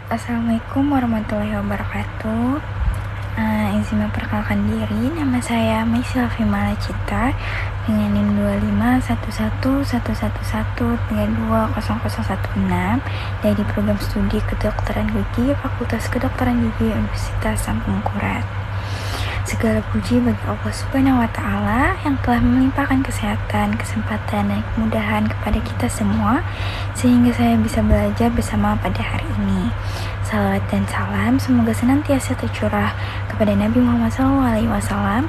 Assalamualaikum warahmatullahi wabarakatuh. Izin memperkenalkan diri, nama saya Maisila Fimala Cita dengan NIM 25111113200016 dari program studi kedokteran gigi Fakultas Kedokteran Gigi Universitas Sampungkurat. Segala puji bagi Allah Subhanahu wa Ta'ala yang telah melimpahkan kesehatan, kesempatan, dan kemudahan kepada kita semua sehingga saya bisa belajar bersama pada hari ini. Salawat dan salam semoga senantiasa tercurah kepada Nabi Muhammad SAW,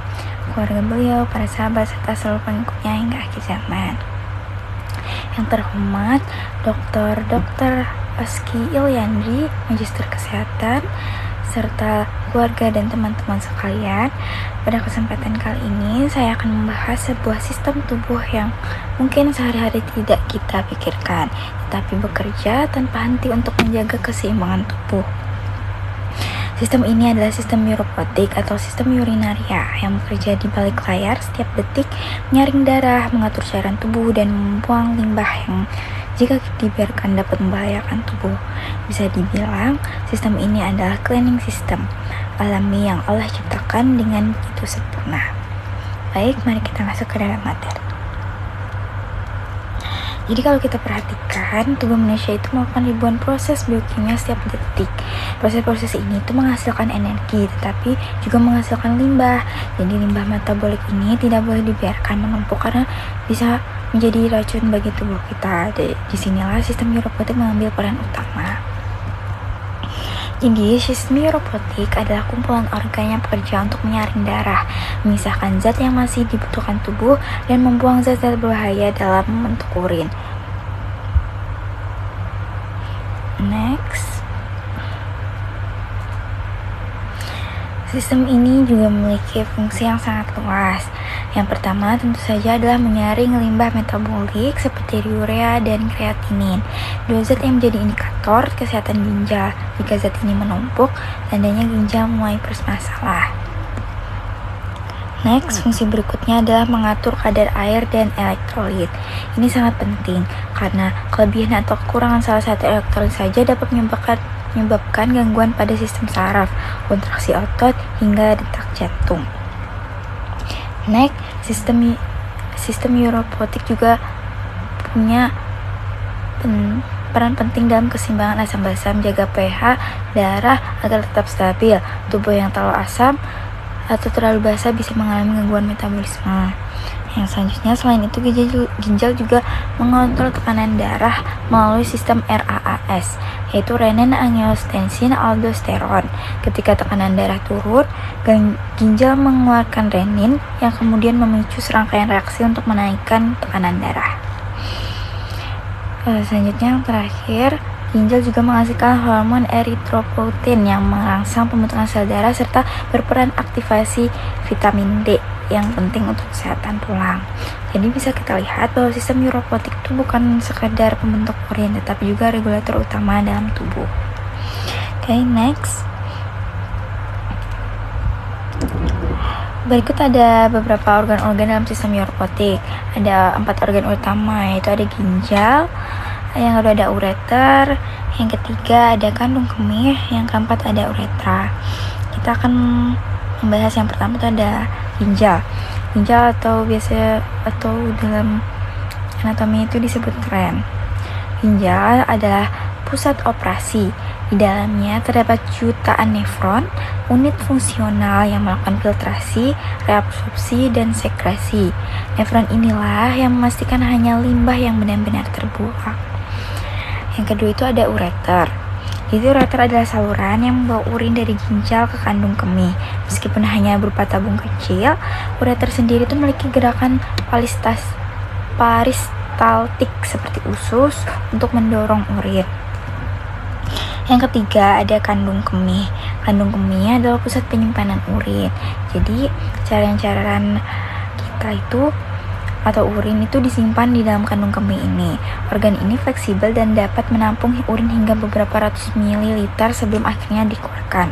keluarga beliau, para sahabat, serta seluruh pengikutnya hingga akhir zaman. Yang terhormat Dr. Aski Ilyandri, Magister Kesehatan, serta keluarga dan teman-teman sekalian. Pada kesempatan kali ini saya akan membahas sebuah sistem tubuh yang mungkin sehari-hari tidak kita pikirkan, tetapi bekerja tanpa henti untuk menjaga keseimbangan tubuh. Sistem ini adalah sistem neuropotik atau sistem urinaria yang bekerja di balik layar setiap detik, menyaring darah, mengatur cairan tubuh, dan membuang limbah yang jika dibiarkan dapat membahayakan tubuh. Bisa dibilang, sistem ini adalah cleaning system alami yang Allah ciptakan dengan begitu sempurna. Baik, mari kita masuk ke dalam materi. Jadi kalau kita perhatikan, tubuh manusia itu melakukan ribuan proses biokimia setiap detik. Proses-proses ini itu menghasilkan energi, tetapi juga menghasilkan limbah. Jadi limbah metabolik ini tidak boleh dibiarkan menumpuk karena bisa menjadi racun bagi tubuh kita. Disinilah sistem neuropotik mengambil peran utama. Jadi, sistem neuropotik adalah kumpulan organ yang bekerja untuk menyaring darah, memisahkan zat yang masih dibutuhkan tubuh, dan membuang zat-zat berbahaya dalam bentuk urin. Next. Sistem ini juga memiliki fungsi yang sangat luas. Yang pertama tentu saja adalah menyaring limbah metabolik seperti urea dan kreatinin, dua zat yang menjadi indikator kesehatan ginjal. Jika zat ini menumpuk, tandanya ginjal mulai bermasalah. Next, fungsi berikutnya adalah mengatur kadar air dan elektrolit. Ini sangat penting karena kelebihan atau kekurangan salah satu elektrolit saja dapat menyebabkan gangguan pada sistem saraf, kontraksi otot, hingga detak jantung. Next, sistem neuropotik juga punya peran penting dalam keseimbangan asam basa, menjaga pH darah agar tetap stabil. Tubuh yang terlalu asam atau terlalu basa bisa mengalami gangguan metabolisme. Yang selanjutnya, selain itu ginjal juga mengontrol tekanan darah melalui sistem RAAS, yaitu renin-angiotensin-aldosteron. Ketika tekanan darah turun, ginjal mengeluarkan renin yang kemudian memicu serangkaian reaksi untuk menaikkan tekanan darah. Selanjutnya, yang terakhir, ginjal juga menghasilkan hormon eritropoietin yang merangsang pembentukan sel darah serta berperan aktivasi vitamin D yang penting untuk kesehatan tulang. Jadi bisa kita lihat bahwa sistem neuropotik itu bukan sekadar pembentuk urin, tetapi juga regulator utama dalam tubuh. Oke, next. Berikut ada beberapa organ-organ dalam sistem neuropotik. Ada 4 organ utama, yaitu ada ginjal, yang kedua ada ureter, yang ketiga ada kandung kemih, yang keempat ada uretra. Kita akan membahas yang pertama itu ada ginjal. Ginjal atau dalam anatomi itu disebut ren. Ginjal adalah pusat operasi. Di dalamnya terdapat jutaan nefron, unit fungsional yang melakukan filtrasi, reabsorpsi, dan sekresi. Nefron inilah yang memastikan hanya limbah yang benar-benar terbuang. Yang kedua itu ada ureter. Jadi ureter adalah saluran yang membawa urin dari ginjal ke kandung kemih. Meskipun hanya berupa tabung kecil, ureter sendiri itu memiliki gerakan peristaltik seperti usus untuk mendorong urin. Yang ketiga ada kandung kemih. Kandung kemih adalah pusat penyimpanan urin. Jadi cairan kita itu atau urin itu disimpan di dalam kandung kemih ini. Organ ini fleksibel dan dapat menampung urin hingga beberapa ratus mililiter sebelum akhirnya dikeluarkan.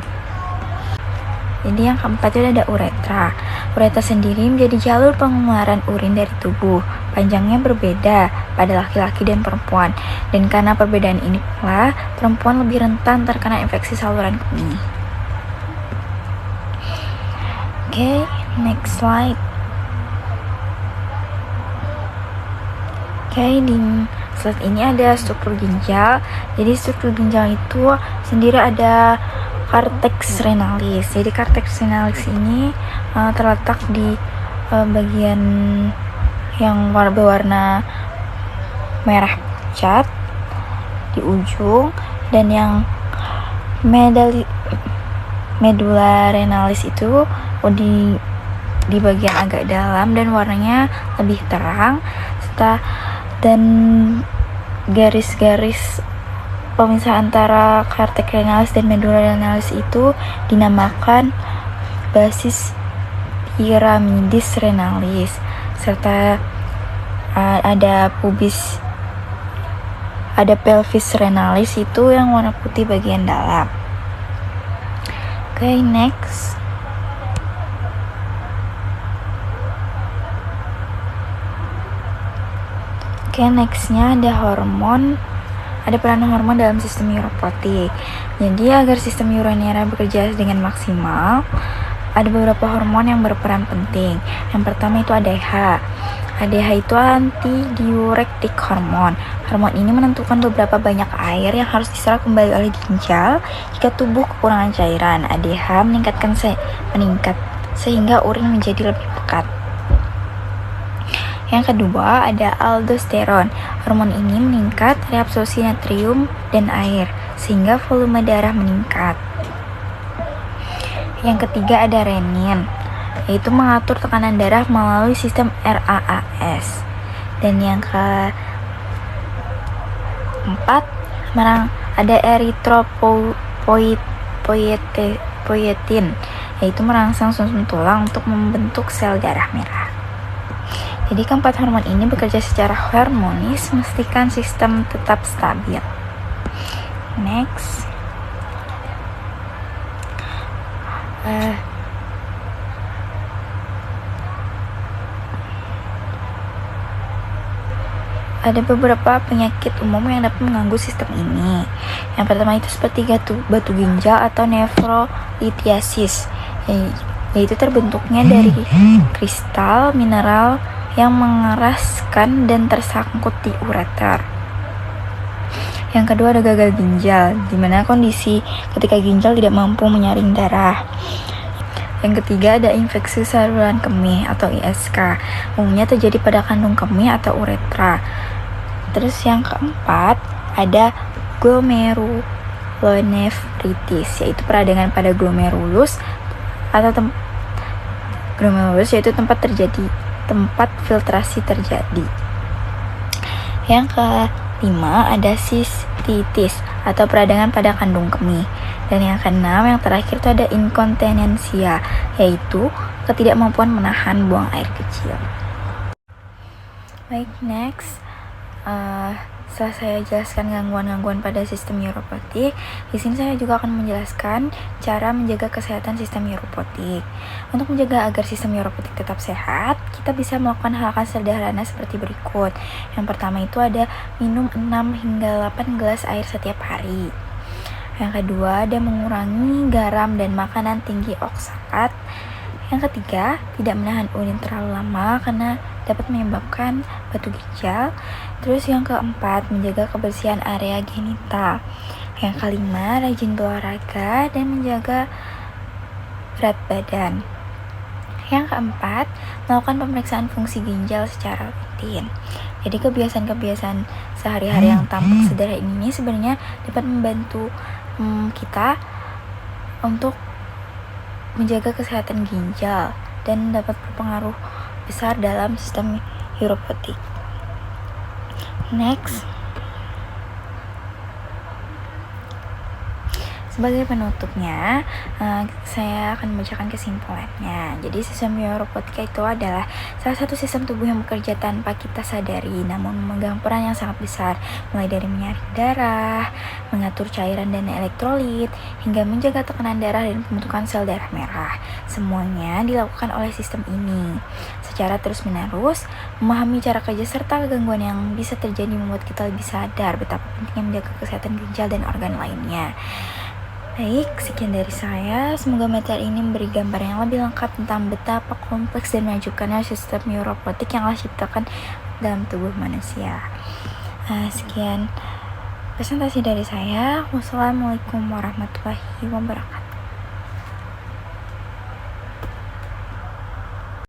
Jadi yang keempat itu ada uretra. Uretra sendiri menjadi jalur pengeluaran urin dari tubuh. Panjangnya berbeda, pada laki-laki dan perempuan. Dan karena perbedaan ini pula, perempuan lebih rentan terkena infeksi saluran kemih. Oke, next slide. Oke, di slide ini ada struktur ginjal. Jadi struktur ginjal itu sendiri ada cortex renalis. Jadi cortex renalis ini terletak di bagian yang berwarna merah pucat di ujung, dan yang medulla renalis itu di bagian agak dalam dan warnanya lebih terang, dan garis-garis pemisah antara cortex renalis dan medulla renalis itu dinamakan basis piramidis renalis, serta ada pelvis renalis itu yang warna putih bagian dalam. Oke, next. Nextnya ada hormon. Ada peranan hormon dalam sistem uropotik. Jadi agar sistem urinera bekerja dengan maksimal, ada beberapa hormon yang berperan penting. Yang pertama itu ADH. ADH itu antidiuretik hormon. Hormon ini menentukan beberapa banyak air yang harus diserap kembali oleh ginjal jika tubuh kekurangan cairan. ADH meningkat sehingga urin menjadi lebih pekat. Yang kedua ada aldosteron. Hormon ini meningkat reabsorpsi natrium dan air sehingga volume darah meningkat. Yang ketiga ada renin, yaitu mengatur tekanan darah melalui sistem RAAS. Dan yang keempat ada erythropoietin, yaitu merangsang sumsum tulang untuk membentuk sel darah merah. Jadi keempat hormon ini bekerja secara harmonis, memastikan sistem tetap stabil. Next. Ada beberapa penyakit umum yang dapat mengganggu sistem ini. Yang pertama itu seperti batu ginjal atau nephrolithiasis, yaitu terbentuknya dari kristal mineral yang mengeraskan dan tersangkut di ureter. Yang kedua ada gagal ginjal, di mana kondisi ketika ginjal tidak mampu menyaring darah. Yang ketiga ada infeksi saluran kemih atau ISK, umumnya terjadi pada kandung kemih atau uretra. Terus yang keempat ada glomerulonefritis, yaitu peradangan pada glomerulus atau glomerulus, yaitu tempat filtrasi terjadi. Yang kelima ada sistitis atau peradangan pada kandung kemih. Dan yang keenam, yang terakhir itu ada inkontinensia, yaitu ketidakmampuan menahan buang air kecil. Baik, next. Setelah saya jelaskan gangguan-gangguan pada sistem uropotik, di sini saya juga akan menjelaskan cara menjaga kesehatan sistem uropotik. Untuk menjaga agar sistem uropotik tetap sehat, kita bisa melakukan hal-hal sederhana seperti berikut. Yang pertama itu ada minum 6 hingga 8 gelas air setiap hari. Yang kedua ada mengurangi garam dan makanan tinggi oksalat. Yang ketiga, tidak menahan urin terlalu lama karena dapat menyebabkan batu ginjal. Terus yang keempat, menjaga kebersihan area genital. Yang kelima, rajin berolahraga dan menjaga berat badan. Yang keempat, melakukan pemeriksaan fungsi ginjal secara rutin. Jadi kebiasaan-kebiasaan sehari-hari yang tampak sederhana ini sebenarnya dapat membantu kita untuk menjaga kesehatan ginjal dan dapat berpengaruh besar dalam sistem uropotik. Next. Sebagai penutupnya, saya akan membacakan kesimpulannya. Jadi sistem uropotik itu adalah salah satu sistem tubuh yang bekerja tanpa kita sadari, namun memegang peran yang sangat besar, mulai dari menyaring darah, mengatur cairan dan elektrolit, hingga menjaga tekanan darah dan pembentukan sel darah merah. Semuanya dilakukan oleh sistem ini. Secara terus-menerus, memahami cara kerja serta gangguan yang bisa terjadi membuat kita lebih sadar betapa pentingnya menjaga kesehatan ginjal dan organ lainnya. Baik, sekian dari saya. Semoga materi ini memberi gambar yang lebih lengkap tentang betapa kompleks dan menakjubkannya sistem neuropotik yang Allah ciptakan dalam tubuh manusia. Sekian presentasi dari saya. Wassalamualaikum warahmatullahi wabarakatuh.